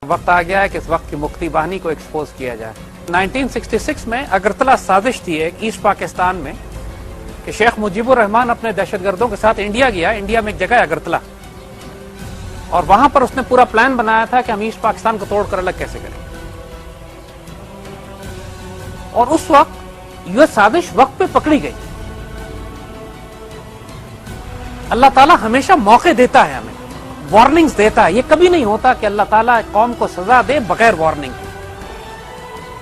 وقت آ گیا ہے کہ اس وقت کی مکتی بانی کو ایکسپوز کیا جائے۔ 1966 میں اگرتلا سازش تھی ایک ایسٹ پاکستان میں کہ شیخ مجیب الرحمان اپنے دہشت گردوں کے ساتھ انڈیا گیا۔ انڈیا میں ایک جگہ ہے اگرتلا، اور وہاں پر اس نے پورا پلان بنایا تھا کہ ہم ایسٹ پاکستان کو توڑ کر الگ کیسے کریں، اور اس وقت یہ سازش وقت پہ پکڑی گئی۔ اللہ تعالیٰ ہمیشہ موقع دیتا ہے، ہمیں وارننگز دیتا ہے۔ یہ کبھی نہیں ہوتا کہ اللہ تعالیٰ قوم کو سزا دے بغیر وارننگ کے۔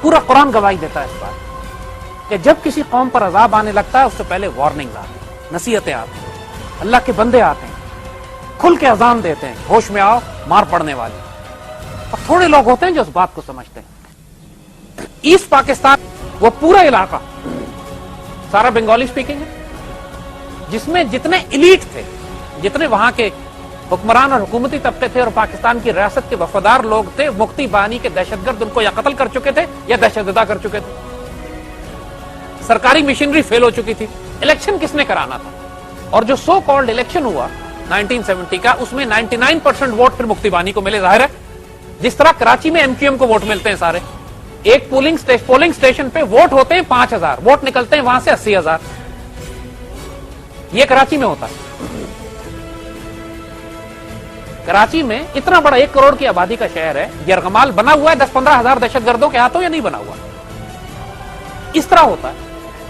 پورا قرآن گواہی دیتا ہے اس بات کہ جب کسی قوم پر عذاب آنے لگتا ہے اس سے پہلے وارننگز آتی ہیں، نصیحتیں آتی ہیں، اللہ کے بندے آتے ہیں، کھل کے اذان دیتے ہیں، ہوش میں آؤ مار پڑنے والے، اور تھوڑے لوگ ہوتے ہیں جو اس بات کو سمجھتے ہیں۔ ایسٹ پاکستان وہ پورا علاقہ سارا بنگالی سپیکنگ ہے، جس میں جتنے ایلیٹ تھے، جتنے وہاں کے حکمران اور حکومتی طبقے تھے اور پاکستان کی ریاست کے وفادار لوگ تھے، مکتی بانی کے دہشت گرد ان کو یا قتل کر چکے تھے یا دہشت زدہ کر چکے تھے۔ سرکاری مشینری فیل ہو چکی تھی۔ الیکشن کس نے کرانا تھا؟ اور جو سو کالڈ الیکشن ہوا 1970 کا، اس میں 99% ووٹ پھر مکتی بانی کو ملے۔ ظاہر ہے جس طرح کراچی میں MQM کو ووٹ ملتے ہیں، سارے ایک پولنگ اسٹیشن پہ ووٹ ہوتے ہیں 5000، ووٹ نکلتے ہیں وہاں سے 80,000۔ یہ کراچی میں ہوتا ہے۔ کراچی میں اتنا بڑا 1 کروڑ کی آبادی کا شہر ہے، یرغمال بنا ہوا ہے 10-15 ہزار دہشت گردوں کے ہاتھوں، یا نہیں بنا ہوا؟ اس طرح ہوتا ہے،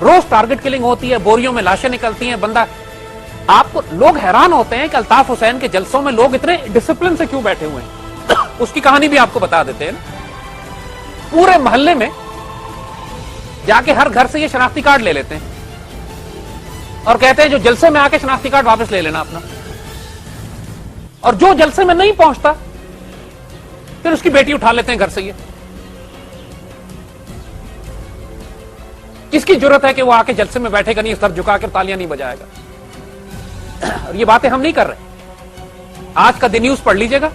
روز ٹارگٹ کلنگ ہوتی ہے، بوریوں میں لاشیں نکلتی ہیں۔ بندہ آپ کو لوگ حیران ہوتے ہیں کہ الطاف حسین کے جلسوں میں لوگ اتنے ڈسپلن سے کیوں بیٹھے ہوئے ہیں۔ اس کی کہانی بھی آپ کو بتا دیتے ہیں۔ پورے محلے میں جا کے ہر گھر سے یہ شناختی کارڈ لے لیتے ہیں اور کہتے ہیں جو جلسے میں آ کے شناختی کارڈ واپس لے لینا اپنا، اور جو جلسے میں نہیں پہنچتا پھر اس کی بیٹی اٹھا لیتے ہیں گھر سے۔ یہ کس کی جرت ہے کہ وہ آ کے جلسے میں بیٹھے گا نہیں، سر جھکا کر تالیاں نہیں بجائے گا؟ اور یہ باتیں ہم نہیں کر رہے۔ آج کا دی نیوز پڑھ لیجئے گا،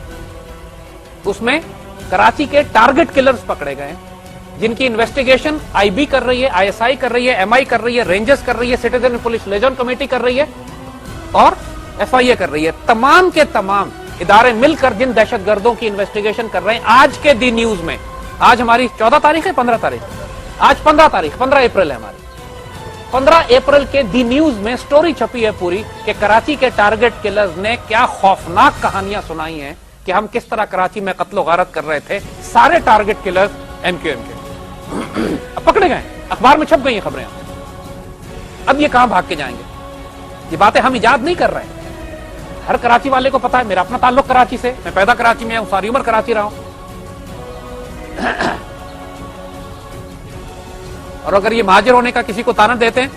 اس میں کراچی کے ٹارگٹ کلرز پکڑے گئے ہیں، جن کی انویسٹیگیشن IB کر رہی ہے، ISI کر رہی ہے، MI کر رہی ہے، رینجرز کر رہی ہے، سٹیزن پولیس لیجن کمیٹی کر رہی ہے، اور FIA کر رہی ہے۔ تمام کے تمام ادارے مل کر جن دہشت گردوں کی انویسٹیگیشن کر رہے ہیں، آج کے دی نیوز میں، آج ہماری 14 تاریخ ہے، 15 تاریخ، آج 15 اپریل ہے ہماری، 15 اپریل کے دی نیوز میں سٹوری چھپی ہے پوری کہ کراچی کے ٹارگٹ کلرز نے کیا خوفناک کہانیاں سنائی ہیں کہ ہم کس طرح کراچی میں قتل و غارت کر رہے تھے۔ سارے ٹارگٹ کلرز MQM کے اب پکڑے گئے، اخبار میں چھپ گئی ہیں خبریں۔ اب یہ کہاں بھاگ کے جائیں گے؟ یہ باتیں ہم ایجاد نہیں کر رہے ہیں، ہر کراچی والے کو پتا ہے۔ میرا اپنا تعلق کراچی سے، میں پیدا کراچی میں ہوں، ساری عمر کراچی رہا ہوں۔ اور اگر یہ مہاجر ہونے کا کسی کو تانا دیتے ہیں،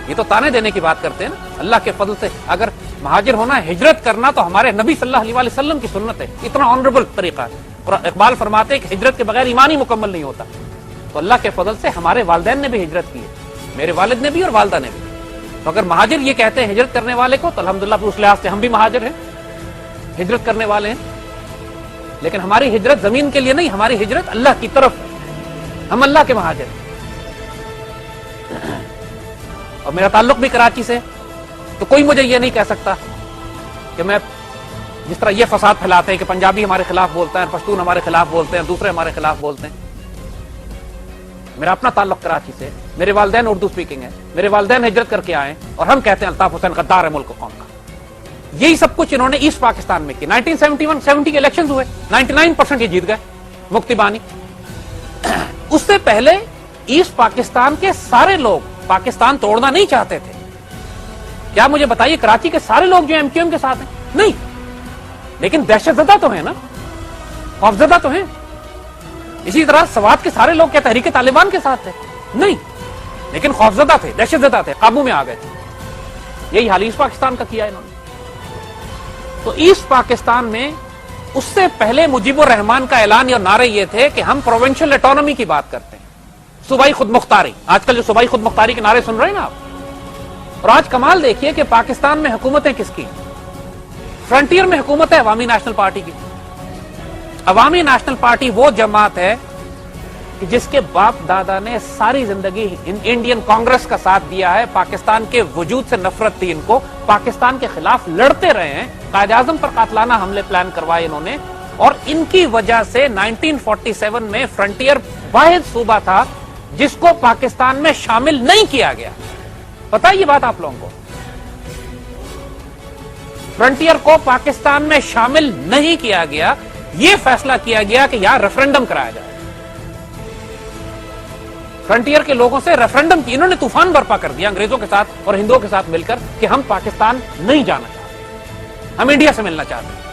یہ تو تانے دینے کی بات کرتے ہیں نا۔ اللہ کے فضل سے اگر مہاجر ہونا ہے، ہجرت کرنا، تو ہمارے نبی صلی اللہ علیہ وسلم کی سنت ہے، اتنا آنریبل طریقہ ہے۔ اور اقبال فرماتے ہیں کہ ہجرت کے بغیر ایمان ہی مکمل نہیں ہوتا۔ تو اللہ کے فضل سے ہمارے والدین نے بھی ہجرت کی ہے، میرے والد نے بھی اور والدہ نے بھی۔ تو اگر مہاجر یہ کہتے ہیں ہجرت کرنے والے کو، تو الحمدللہ اس لحاظ سے ہم بھی مہاجر ہیں، ہجرت کرنے والے ہیں۔ لیکن ہماری ہجرت زمین کے لیے نہیں، ہماری ہجرت اللہ کی طرف ہے، ہم اللہ کے مہاجر ہیں۔ اور میرا تعلق بھی کراچی سے، تو کوئی مجھے یہ نہیں کہہ سکتا کہ میں جس طرح یہ فساد پھیلاتے ہیں کہ پنجابی ہمارے خلاف بولتا ہے، پشتون ہمارے خلاف بولتے ہیں، دوسرے ہمارے خلاف بولتے ہیں۔ میرا اپنا تعلق کراچی سے، میرے والدین اردو سپیکنگ ہے، میرے والدین ہجرت کر کے آئے، اور ہم کہتے ہیں الطاف حسین غدار ہے ملک و قوم کا۔ یہی سب کچھ انہوں نے ایسٹ پاکستان میں کی۔ 1971-70 کے الیکشنز ہوئے، 99% یہ جیت گئے مکتی بانی۔ اس سے پہلے ایسٹ پاکستان کے سارے لوگ پاکستان توڑنا نہیں چاہتے تھے۔ کیا مجھے بتائیے کراچی کے سارے لوگ جو MQM کے ساتھ ہیں؟ نہیں، لیکن دہشت زدہ تو ہیں نا، خوفزدہ تو ہیں۔ اسی طرح سوات کے سارے لوگ کیا تحریک طالبان کے ساتھ تھے؟ نہیں، لیکن خوفزدہ تھے، دہشت زدہ تھے، قابو میں آ گئے تھے۔ یہی حال ایسٹ پاکستان کا کیا انہوں نے۔ تو ایسٹ پاکستان میں اس سے پہلے مجیب الرحمان کا اعلان اور نعرے یہ تھے کہ ہم پروونشل اٹانومی کی بات کرتے ہیں، صوبائی خود مختاری۔ آج کل جو صوبائی خود مختاری کے نعرے سن رہے ہیں نا آپ، اور آج کمال دیکھیے کہ پاکستان میں حکومتیں کس کی؟ فرنٹیئر میں حکومت ہے عوامی نیشنل پارٹی کی۔ عوامی نیشنل پارٹی وہ جماعت ہے کہ جس کے باپ دادا نے ساری زندگی انڈین کانگریس کا ساتھ دیا ہے، پاکستان کے وجود سے نفرت تھی ان کو، پاکستان کے خلاف لڑتے رہے ہیں، قائد اعظم پر قاتلانہ حملے پلان کروائے انہوں نے، اور ان کی وجہ سے 1947 میں فرنٹیئر واحد صوبہ تھا جس کو پاکستان میں شامل نہیں کیا گیا. پتہ ہے یہ بات آپ لوگوں کو؟ فرنٹیئر کو پاکستان میں شامل نہیں کیا گیا. یہ فیصلہ کیا گیا کہ یہاں ریفرنڈم کرایا جائے. فرنٹیئر کے لوگوں سے ریفرنڈم کی انہوں نے طوفان برپا کر دیا انگریزوں کے ساتھ اور ہندوؤں کے ساتھ مل کر کہ ہم پاکستان نہیں جانا چاہتے, ہم انڈیا سے ملنا چاہتے ہیں.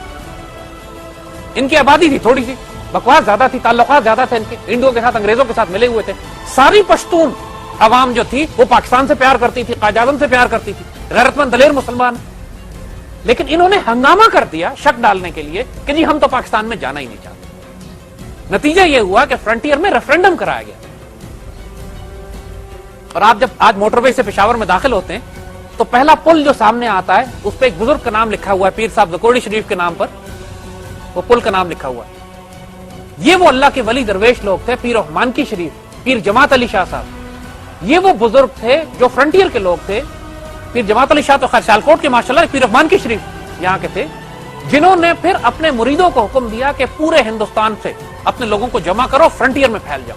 ان کی آبادی تھی تھوڑی سی, بکواس زیادہ تھی, تعلقات زیادہ تھے ان کے, ہندوؤں کے ساتھ انگریزوں کے ساتھ ملے ہوئے تھے. ساری پشتون عوام جو تھی وہ پاکستان سے پیار کرتی تھی, قائد اعظم سے پیار کرتی تھی, غیرت مند دلیر مسلمان. لیکن انہوں نے ہنگامہ کر دیا شک ڈالنے کے لیے کہ جی ہم تو پاکستان میں جانا ہی نہیں چاہتے. نتیجہ یہ ہوا کہ فرنٹیئر میں ریفرنڈم کرایا گیا. اور آپ جب آج موٹر وے سے پشاور میں داخل ہوتے ہیں تو پہلا پل جو سامنے آتا ہے اس پہ ایک بزرگ کا نام لکھا ہوا ہے, پیر صاحب زکوڑی شریف کے نام پر وہ پل کا نام لکھا ہوا ہے. یہ وہ اللہ کے ولی درویش لوگ تھے, پیر رحمان کی شریف, پیر جماعت علی شاہ صاحب. یہ وہ بزرگ تھے جو فرنٹیئر کے لوگ تھے. پیر جماعت علی شاہ تو خیر سیالکوٹ کے ماشاءاللہ, پیر رحمان کی شریف یہاں کے تھے, جنہوں نے پھر اپنے مریدوں کو حکم دیا کہ پورے ہندوستان سے اپنے لوگوں کو جمع کرو, فرنٹیئر میں پھیل جاؤ.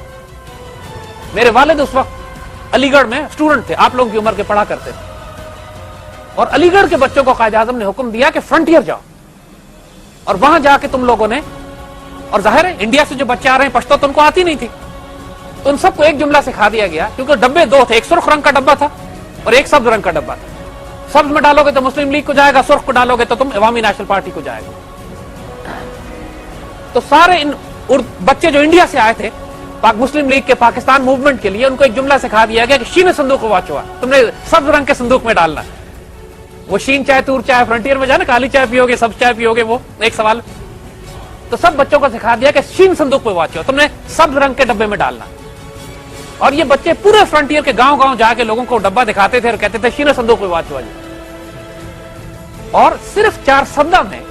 میرے والد اس وقت علی گڑھ میں اسٹوڈنٹ تھے, آپ لوگوں کی عمر کے پڑھا کرتے تھے, اور علی گڑھ کے بچوں کو قائد اعظم نے حکم دیا کہ فرنٹیئر جاؤ اور وہاں جا کے تم لوگوں نے, اور ظاہر ہے انڈیا سے جو بچے آ رہے ہیں پشتو تو ان کو آتی نہیں تھی, تو ان سب کو ایک جملہ سکھا دیا گیا, کیونکہ ڈبے دو تھے, ایک سرخ رنگ کا ڈبہ تھا اور ایک سبز رنگ کا ڈبہ تھا. سبز میں ڈالو گے تو مسلم لیگ کو جائے گا, سرخ کو ڈالو گے تو تم عوامی نیشنل پارٹی کو جائے گا. تو سارے ان بچے جو انڈیا سے آئے تھے مسلم لیگ کے پاکستان موومنٹ کے لیے, ان کو ایک جملہ سکھا دیا گیا کہ شین صندوق واچوا, تم نے سبز رنگ کے صندوق میں ڈالنا. وہ شین چائے تور چائے فرنٹیئر میں جائے نا, کالی چائے پیو گے سبز چائے پیو گے, وہ ایک سوال. تو سب بچوں کو سکھا دیا کہ شین صندوق پہ واچو, تم نے سبز رنگ کے ڈبے میں ڈالنا. اور یہ بچے پورے فرنٹیئر کے گاؤں گاؤں جا کے لوگوں کو ڈبہ دکھاتے تھے اور کہتے تھے شین صندوق پہ واچو جی. اور صرف 4 سدہ میں,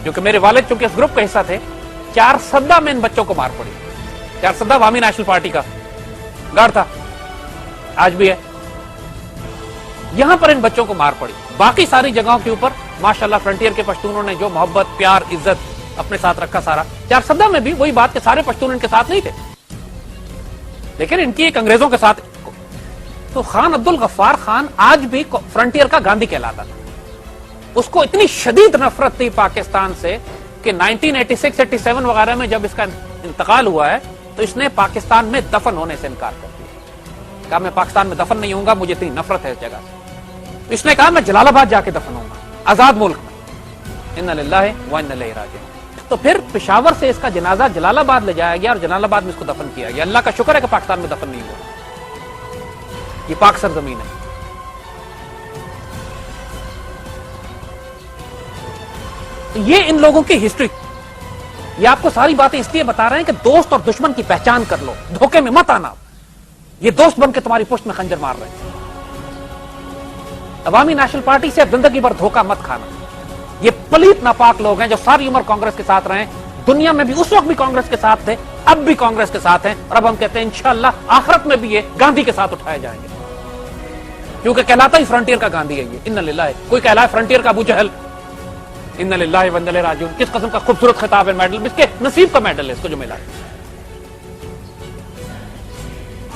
جو کہ میرے والد چونکہ اس گروپ کا حصہ تھے, 4 سدہ میں ان بچوں کو مار پڑی. 4 سدہ عوامی نیشنل پارٹی کا گڑھ تھا, آج بھی ہے. یہاں پر ان بچوں کو مار پڑی. باقی ساری جگہوں کے اوپر ماشاءاللہ فرنٹیئر کے پشتونوں نے جو محبت, پیار, عزت اپنے ساتھ رکھا سارا. 4 سدہ میں بھی وہی بات کہ سارے پشتون ان کے ساتھ نہیں تھے, لیکن ان کی ایک انگریزوں کے ساتھ. تو خان عبد الغفار خان آج بھی فرنٹیئر کا گاندھی کہلاتا تھا. اس کو اتنی شدید نفرت تھی پاکستان سے کہ 1986-87 وغیرہ میں جب اس کا انتقال ہوا ہے تو اس نے پاکستان میں دفن ہونے سے انکار کر دیا. کہا میں پاکستان میں دفن نہیں ہوں گا, مجھے اتنی نفرت ہے اس جگہ سے. اس نے کہا میں جلال آباد جا کے دفن ہوں گا, آزاد ملک میں. انا للہ و انا الیہ راجعون. تو پھر پشاور سے اس کا جنازہ جلال آباد لے جایا گیا اور جلال آباد میں اس کو دفن کیا گیا. اللہ کا شکر ہے کہ پاکستان میں دفن نہیں ہوا, یہ پاک سرزمین ہے. یہ ان لوگوں کی ہسٹری. یہ آپ کو ساری باتیں اس لیے بتا رہے ہیں کہ دوست اور دشمن کی پہچان کر لو, دھوکے میں مت آنا. یہ دوست بن کے تمہاری پشت میں خنجر مار رہے ہیں. عوامی نیشنل پارٹی سے زندگی بھر دھوکہ مت کھانا. یہ پلیت ناپاک لوگ ہیں جو ساری عمر کانگریس کے ساتھ رہے, دنیا میں بھی اس وقت بھی کانگریس کے ساتھ تھے, اب بھی کانگریس کے ساتھ ہیں, اور اب ہم کہتے ہیں انشاءاللہ آخرت میں بھی یہ گاندھی کے ساتھ اٹھائے جائیں گے, کیونکہ کہلاتا ہی فرنٹیئر کا گاندھی ہے یہ. انا للہ, کوئی کہلائے فرنٹیئر کا ابو جہل, انا للہ و انا الیہ راجعون. کس قسم کا خوبصورت خطاب ہے, میڈل اس کے نصیب کا میڈل ہے اس کو جو ملا ہے.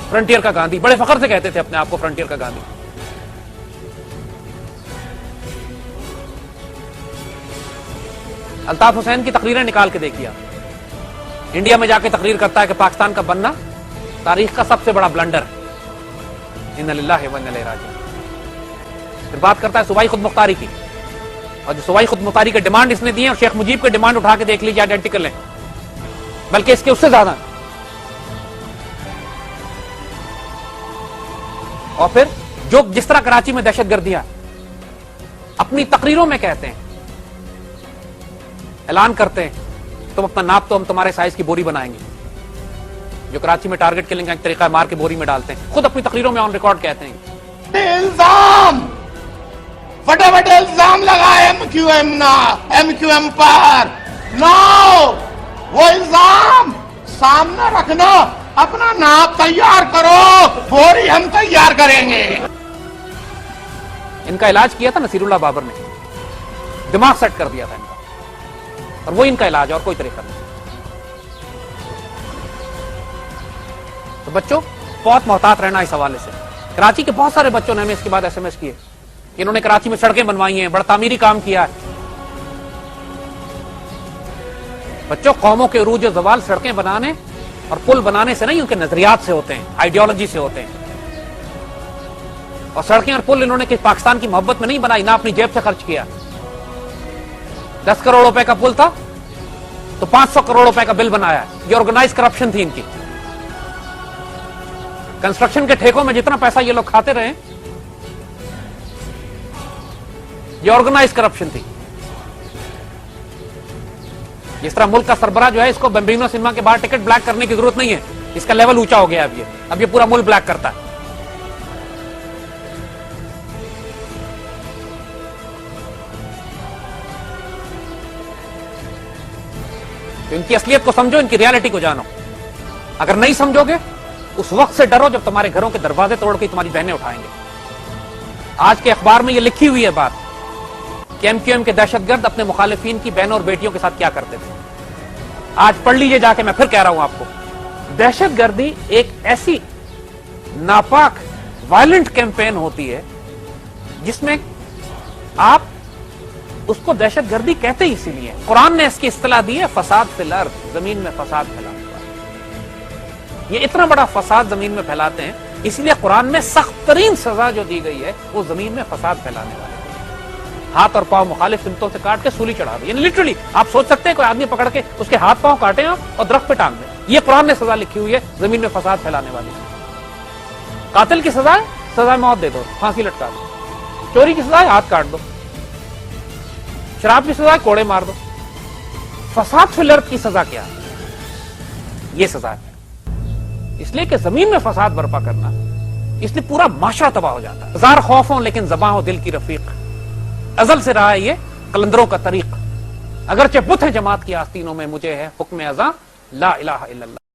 فرنٹیئر کا گاندھی, بڑے فخر سے کہتے تھے اپنے آپ کو فرنٹیئر کا گاندھی. الطاف حسین کی تقریریں نکال کے دیکھیے, انڈیا میں جا کے تقریر کرتا ہے کہ پاکستان کا بننا تاریخ کا سب سے بڑا بلنڈر. انا للہ و انا الیہ راجعون. پھر بات کرتا ہے صوبائی خود مختاری کی, اور جو صوبائی خود مختاری کے ڈیمانڈ اس نے دیے, اور شیخ مجیب کے ڈیمانڈ اٹھا کے دیکھ لیجیے, آئیڈینٹیکل ہیں, بلکہ اس کے اس سے زیادہ. اور پھر جو جس طرح کراچی میں دہشت گردیاں اپنی تقریروں میں کہتے ہیں, اعلان کرتے ہیں, تم اپنا ناپ تو ہم تمہارے سائز کی بوری بنائیں گے. جو کراچی میں ٹارگٹ کلنگ کا ایک طریقہ مار کے بوری میں ڈالتے ہیں, خود اپنی تقریروں میں آن ریکارڈ کہتے ہیں. الزام بڑے بڑے الزام لگائے ایم کیو ایم پر, نو وہ الزام سامنے رکھنا, اپنا ناپ تیار کرو, بوری ہم تیار کریں گے. ان کا علاج کیا تھا نصیر اللہ بابر نے, دماغ سیٹ کر دیا تھا ان کا. اور وہ ان کا علاج ہے اور کوئی طریقہ نہیں. تو بچوں بہت محتاط رہنا اس حوالے سے. کراچی کے بہت سارے بچوں نے ہمیں اس کے بعد ایس ایم ایس کیے کہ انہوں نے کراچی میں سڑکیں بنوائی ہیں, بڑا تعمیری کام کیا ہے. بچوں قوموں کے عروج و زوال سڑکیں بنانے اور پل بنانے سے نہیں, ان کے نظریات سے ہوتے ہیں, آئیڈیالوجی سے ہوتے ہیں. اور سڑکیں اور پل انہوں نے پاکستان کی محبت میں نہیں بنائی, نہ اپنی جیب سے خرچ کیا. 10 کروڑ روپے کا پل تھا تو 500 کروڑ روپے کا بل بنایا. یہ آرگنائز کرپشن تھی ان کی. کنسٹرکشن کے ٹھیکوں میں جتنا پیسہ یہ لوگ کھاتے رہے, یہ آرگنائز کرپشن تھی. جس طرح ملک کا سربراہ جو ہے, اس کو بمبینو سنیما کے باہر ٹکٹ بلیک کرنے کی ضرورت نہیں ہے, اس کا لیول اونچا ہو گیا اب یہ پورا ملک بلیک کرتا ہے. تو ان کی اصلیت کو سمجھو, ان کی ریالٹی کو جانو. اگر نہیں سمجھو گے اس وقت سے ڈرو جب تمہارے گھروں کے دروازے توڑ کے تمہاری بہنیں اٹھائیں گے. آج کے اخبار میں یہ لکھی ہوئی ہے بات کہ ایم کیو ایم کے دہشت گرد اپنے مخالفین کی بہنوں اور بیٹیوں کے ساتھ کیا کرتے تھے. آج پڑھ لیجئے جا کے, میں پھر کہہ رہا ہوں آپ کو, دہشت گردی ایک ایسی ناپاک وائلنٹ کیمپین ہوتی ہے جس میں آپ اس کو دہشت گردی کہتے ہی اسی لیے. قرآن نے اس کی اصطلاح دی ہے فساد فی الارض, زمین میں فساد پھیلانے والا. یہ اتنا بڑا فساد زمین میں پھیلاتے ہیں, اسی لیے قرآن میں سخت ترین سزا جو دی گئی ہے وہ زمین میں فساد پھیلانے والے. ہاتھ اور پاؤں مخالف سمتوں سے کاٹ کے سولی چڑھا دی. یعنی لٹرلی آپ سوچ سکتے ہیں کوئی آدمی پکڑ کے اس کے ہاتھ پاؤں کاٹیں آپ اور درخت پہ ٹانگ دیں. یہ قرآن نے سزا لکھی ہوئی ہے زمین میں فساد پھیلانے والی. قاتل کی سزا ہے, سزا موت دے دو, پھانسی لٹکا دو. چوری کی سزا ہے, ہاتھ کاٹ دو. شراب کی سزا ہے, کوڑے مار دو. فساد فی الارض کی سزا کیا ہے؟ یہ سزا ہے. اس لیے کہ زمین میں فساد برپا کرنا, اس لیے پورا معاشرہ تباہ ہو جاتا ہے. ہزار خوف ہوں لیکن زباں ہو دل کی رفیق. ازل سے رہا ہے یہ قلندروں کا طریق. اگرچہ بت ہے جماعت کی آستینوں میں, مجھے ہے حکم ازاں لا الہ الا اللہ.